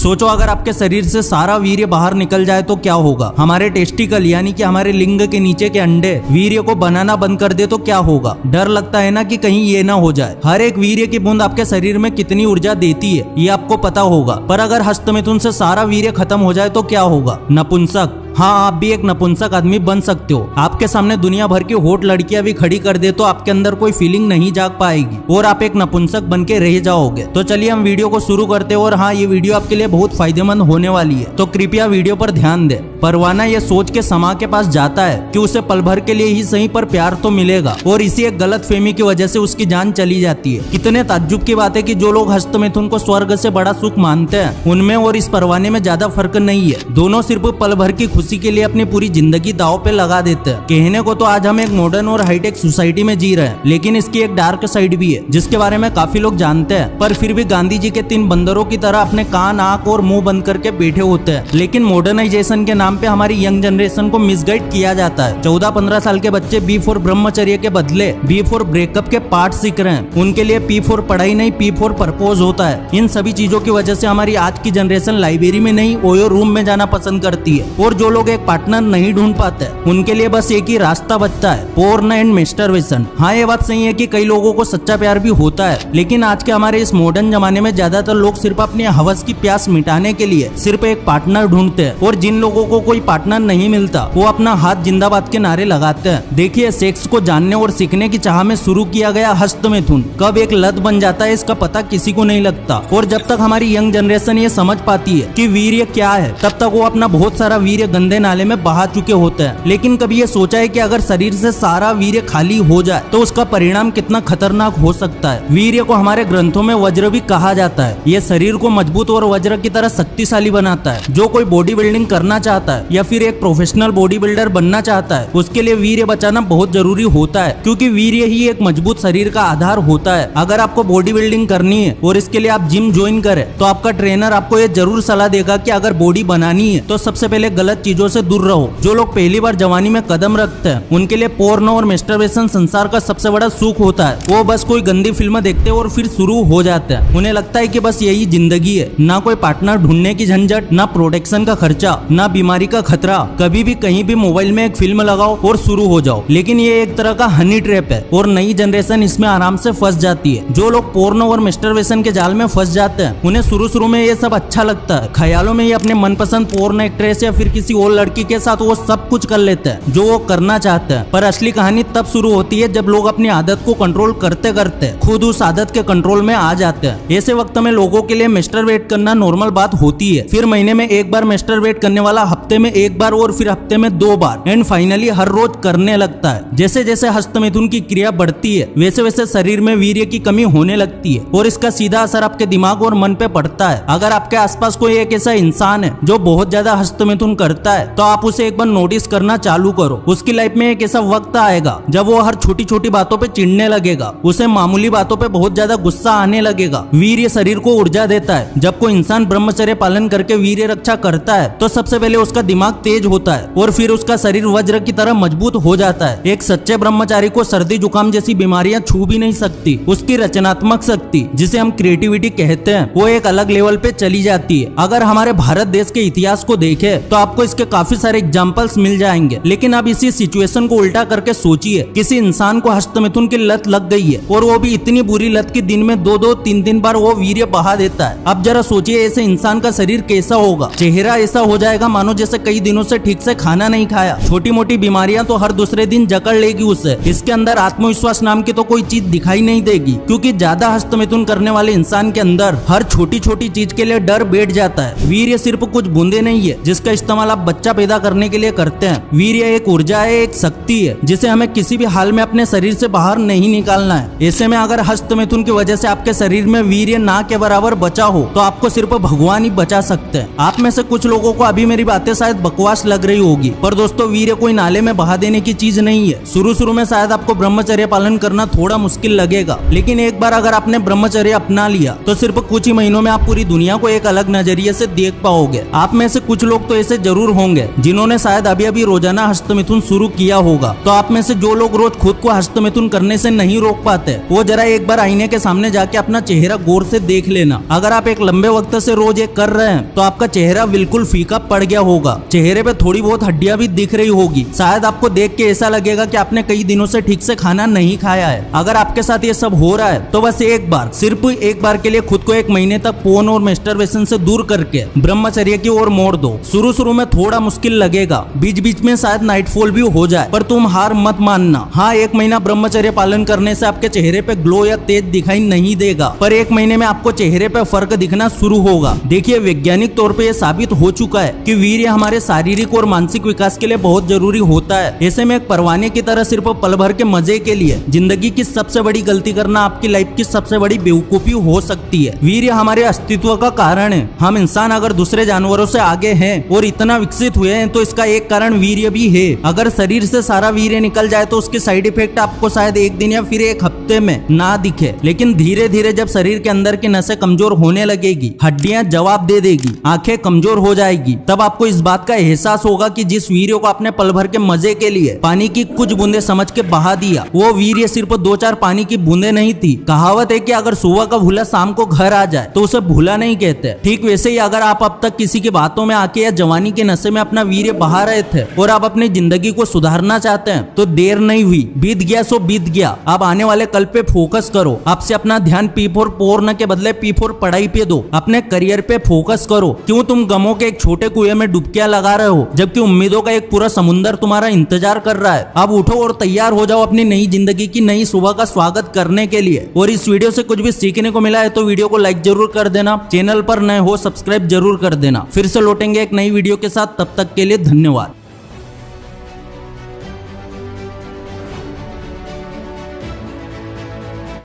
सोचो अगर आपके शरीर से सारा वीर्य बाहर निकल जाए तो क्या होगा। हमारे टेस्टिकल यानी कि हमारे लिंग के नीचे के अंडे वीर्य को बनाना बंद कर दे तो क्या होगा। डर लगता है ना कि कहीं ये ना हो जाए। हर एक वीर्य की बूंद आपके शरीर में कितनी ऊर्जा देती है ये आपको पता होगा। पर अगर हस्तमिथुन से सारा वीर्य खत्म हो जाए तो क्या होगा। नपुंसक। हाँ, आप भी एक नपुंसक आदमी बन सकते हो। आपके सामने दुनिया भर की हॉट लड़कियां भी खड़ी कर दे तो आपके अंदर कोई फीलिंग नहीं जाग पाएगी और आप एक नपुंसक बन के रह जाओगे। तो चलिए हम वीडियो को शुरू करते हैं। और हाँ, ये वीडियो आपके लिए बहुत फायदेमंद होने वाली है, तो कृपया वीडियो पर ध्यान दे। परवाना ये सोच के समा के पास जाता है कि उसे पल भर के लिए ही सही पर प्यार तो मिलेगा, और इसी एक गलत फहमी की वजह से उसकी जान चली जाती है। कितने ताज्जुब की बात है कि जो लोग हस्तमिथुन को स्वर्ग से बड़ा सुख मानते हैं उनमें और इस परवाने में ज्यादा फर्क नहीं है। दोनों सिर्फ पल भर की खुशी के लिए अपनी पूरी जिंदगी दांव पे लगा देते हैं। कहने को तो आज हम एक मॉडर्न और हाईटेक सोसाइटी में जी रहे हैं, लेकिन इसकी एक डार्क साइड भी है जिसके बारे में काफी लोग जानते हैं। पर फिर भी गांधी जी के 3 बंदरों की तरह अपने कान, आंख और मुंह बंद करके बैठे होते हैं। लेकिन मॉडर्नाइजेशन के नाम पे हमारी यंग जनरेशन को मिसगाइड किया जाता है। 14-15 साल के बच्चे बी फॉर ब्रह्मचर्य के बदले बी फॉर ब्रेकअप के पार्ट सीख रहे हैं। उनके लिए पी फॉर पढ़ाई नहीं, पी फॉर प्रपोज होता है। इन सभी चीजों की वजह से हमारी आज की जनरेशन लाइब्रेरी में नहीं, ओयो रूम में जाना पसंद करती है। और जो लोग एक पार्टनर नहीं ढूंढ पाते उनके लिए बस एक ही रास्ता बचता है, पोर्न एंड मैस्टरबेशन। हाँ, ये बात सही है कि कई लोगों को सच्चा प्यार भी होता है, लेकिन आज के हमारे इस मॉडर्न जमाने में ज्यादातर लोग सिर्फ अपनी हवस की प्यास मिटाने के लिए सिर्फ एक पार्टनर ढूंढते हैं। और जिन लोगों को कोई पार्टनर नहीं मिलता वो अपना हाथ जिंदाबाद के नारे लगाते हैं। देखिए, सेक्स को जानने और सीखने की चाह में शुरू किया गया हस्तमिथुन कब एक लत बन जाता है इसका पता किसी को नहीं लगता। और जब तक हमारी यंग जनरेशन ये समझ पाती है कि वीर्य क्या है, तब तक वो अपना बहुत सारा वीर्य गंदे नाले में बहा चुके होते हैं। लेकिन कभी ये सोचा है कि अगर शरीर से सारा वीर्य खाली हो जाए तो उसका परिणाम कितना खतरनाक हो सकता है। वीर्य को हमारे ग्रंथों में वज्र भी कहा जाता है। ये शरीर को मजबूत और वज्र की तरह शक्तिशाली बनाता है। जो कोई बॉडी बिल्डिंग करना चाहता है या फिर एक प्रोफेशनल बॉडी बिल्डर बनना चाहता है उसके लिए वीर्य बचाना बहुत जरूरी होता है, क्योंकि वीर्य ही एक मजबूत शरीर का आधार होता है। अगर आपको बॉडी बिल्डिंग करनी है और इसके लिए आप जिम ज्वाइन करें तो आपका ट्रेनर आपको ये जरूर सलाह देगा कि अगर बॉडी बनानी है तो सबसे पहले गलत चीजों से दूर रहो। जो लोग पहली बार जवानी में कदम रखते हैं उनके लिए पोर्नो और मैस्टरबेशन संसार का सबसे बड़ा सुख होता है। वो बस कोई गंदी फिल्म देखते हैं और फिर शुरू हो जाते हैं। उन्हें लगता है कि बस यही जिंदगी है, ना कोई पार्टनर ढूंढने की झंझट, ना प्रोटेक्शन का खर्चा, ना बीमारी का खतरा। कभी भी कहीं भी मोबाइल में एक फिल्म लगाओ और शुरू हो जाओ। लेकिन ये एक तरह का हनी ट्रैप है और नई जनरेशन इसमें आराम से फंस जाती है। जो लोग पोर्नो और मैस्टरबेशन के जाल में फंस जाते हैं उन्हें शुरू में ये सब अच्छा लगता है। ख्यालों में ये अपने मनपसंद पोर्न एक्ट्रेस या फिर किसी और लड़की के साथ वो सब कुछ कर लेते हैं जो वो करना चाहते हैं। पर असली कहानी तब शुरू होती है जब लोग अपनी आदत को कंट्रोल करते करते खुद उस आदत के कंट्रोल में आ जाते हैं। ऐसे वक्त में लोगों के लिए मैस्टरबेट करना नॉर्मल बात होती है। फिर महीने में एक बार मैस्टरबेट करने वाला हफ्ते में एक बार और फिर हफ्ते में 2 बार एंड फाइनली हर रोज करने लगता है। जैसे जैसे हस्तमिथुन की क्रिया बढ़ती है वैसे वैसे शरीर में वीर्य की कमी होने लगती है और इसका सीधा असर आपके दिमाग और मन पे पड़ता है। अगर आपके आसपास कोई एक ऐसा इंसान है जो बहुत ज्यादा हस्तमिथुन करता है तो आप उसे एक बार नोटिस करना चालू करो। उसकी लाइफ में एक ऐसा वक्त आएगा जब वो हर छोटी छोटी बातों पे चिढ़ने लगेगा, उसे मामूली बातों पे बहुत ज्यादा गुस्सा आने लगेगा। वीर्य शरीर को ऊर्जा देता है। जब कोई इंसान ब्रह्मचर्य पालन करके वीर्य रक्षा करता है तो सबसे पहले उसका दिमाग तेज होता है और फिर उसका शरीर वज्र की तरह मजबूत हो जाता है। एक सच्चे ब्रह्मचारी को सर्दी जुकाम जैसी बीमारियां छू भी नहीं सकती। उसकी रचनात्मक शक्ति, जिसे हम क्रिएटिविटी कहते हैं, वो एक अलग लेवल पे चली जाती है। अगर हमारे भारत देश के इतिहास को देखें तो आपको इसके काफी सारे एग्जाम्पल्स मिल जाएंगे। लेकिन अब इसी सिचुएशन को उल्टा करके सोचिए, किसी इंसान को हस्तमिथुन की लत लग गई है और वो भी इतनी बुरी लत कि दिन में 2-2, 3-3 बार वो वीर्य बहा देता है। अब जरा सोचिए ऐसे इंसान का शरीर कैसा होगा। चेहरा ऐसा हो जाएगा मानो जैसे कई दिनों से ठीक से खाना नहीं खाया। छोटी मोटी बीमारियां तो हर दूसरे दिन जकड़ लेगी उसे। इसके अंदर आत्मविश्वास नाम की तो कोई चीज दिखाई नहीं देगी, क्योंकि ज्यादा हस्तमिथुन करने वाले इंसान के अंदर हर छोटी छोटी चीज के लिए डर बैठ जाता है। वीर्य सिर्फ कुछ बूंदे नहीं है जिसका इस्तेमाल आप बच्चा पैदा करने के लिए करते हैं। वीर्य एक ऊर्जा है, एक शक्ति है जिसे हमें किसी भी हाल में अपने शरीर से बाहर नहीं निकालना है। ऐसे में अगर हस्तमिथुन की वजह से आपके शरीर में वीर्य ना के बराबर बचा हो तो आपको सिर्फ भगवान ही बचा सकते हैं। आप में से कुछ लोगों को अभी मेरी बातें शायद बकवास लग रही होगी, पर दोस्तों वीर्य कोई नाले में बहा देने की चीज नहीं है। शुरू में शायद आपको ब्रह्मचर्य पालन करना थोड़ा मुश्किल लगेगा, लेकिन एक बार अगर आपने ब्रह्मचर्य अपना लिया तो सिर्फ कुछ ही महीनों में आप पूरी दुनिया को एक अलग नजरिए से देख पाओगे। आप में से कुछ लोग तो ऐसे जरूर होंगे जिन्होंने शायद अभी अभी रोजाना हस्तमिथुन शुरू किया होगा। तो आप में से जो लोग रोज खुद को हस्तमिथुन करने से नहीं रोक पाते, वो जरा एक बार आईने के सामने जाके अपना चेहरा गौर से देख लेना। अगर आप एक लंबे वक्त से रोज ये कर रहे हैं तो आपका चेहरा बिल्कुल फीका पड़ गया होगा, चेहरे पे थोड़ी बहुत हड्डियां भी दिख रही होगी, शायद आपको देख के ऐसा लगेगा कि आपने कई दिनों से ठीक से खाना नहीं खाया है। अगर आपके साथ ये सब हो रहा है तो बस एक बार, सिर्फ एक बार के लिए खुद को 1 महीने तक पोर्न और मैस्टरबेशन से दूर करके ब्रह्मचर्य की ओर मोड़ दो। शुरू में थोड़ा मुश्किल लगेगा, बीच बीच में शायद नाइटफॉल भी हो जाए, पर तुम हार मत मानना। हाँ, 1 महीना ब्रह्मचर्य पालन करने से आपके चेहरे पे ग्लो या तेज दिखाई नहीं देगा, पर 1 महीने में आपको चेहरे पे फर्क दिखना शुरू होगा। देखिए, वैज्ञानिक तौर पे ये साबित हो चुका है कि वीर्य हमारे शारीरिक और मानसिक विकास के लिए बहुत जरूरी होता है। ऐसे में एक परवाने की तरह सिर्फ पल भर के मजे के लिए जिंदगी की सबसे बड़ी गलती करना आपकी लाइफ की सबसे बड़ी बेवकूफी हो सकती है। वीर्य हमारे अस्तित्व का कारण है। हम इंसान अगर दूसरे जानवरों से आगे हैं और इतना विकसित हुए हैं तो इसका एक कारण वीर्य भी है। अगर शरीर से सारा वीर्य निकल जाए तो उसके साइड इफेक्ट आपको शायद 1 दिन या फिर 1 हफ्ते में ना दिखे, लेकिन धीरे धीरे जब शरीर के अंदर की नसें कमजोर होने लगेगी, हड्डियां जवाब दे देगी, आंखें कमजोर हो जाएगी, तब आपको इस बात का एहसास होगा कि जिस वीर्य को आपने पल भर के मजे के लिए पानी की कुछ बूंदे समझ के बहा दिया, वो वीर्य सिर्फ 2-4 पानी की बूंदे नहीं थी। कहावत है कि अगर सुबह का भूला शाम को घर आ जाए तो उसे भूला नहीं कहते। ठीक वैसे ही अगर आप अब तक किसी की बातों में आके या जवानी के नशे में अपना वीर्य बहा रहे थे और आप अपनी जिंदगी को सुधारना चाहते हैं तो देर नहीं हुई, बीत गया सो बीत गया। अब आने वाले कल पे फोकस करो। आपसे अपना ध्यान P4 पोर्न के बदले P4 पढ़ाई पे दो। अपने करियर पे फोकस करो। क्यों तुम गमों के एक छोटे कुएं में डुबकियां लगा रहे हो जबकि उम्मीदों का एक पूरा समुंदर तुम्हारा इंतजार कर रहा है। अब उठो और तैयार हो जाओ अपनी नई जिंदगी की नई सुबह का स्वागत करने के लिए। और इस वीडियो से कुछ भी सीखने को मिला है तो वीडियो को लाइक जरूर कर देना, चैनल पर नए हो सब्सक्राइब जरूर कर देना। फिर से लौटेंगे एक नई वीडियो के साथ, तब तक के लिए धन्यवाद।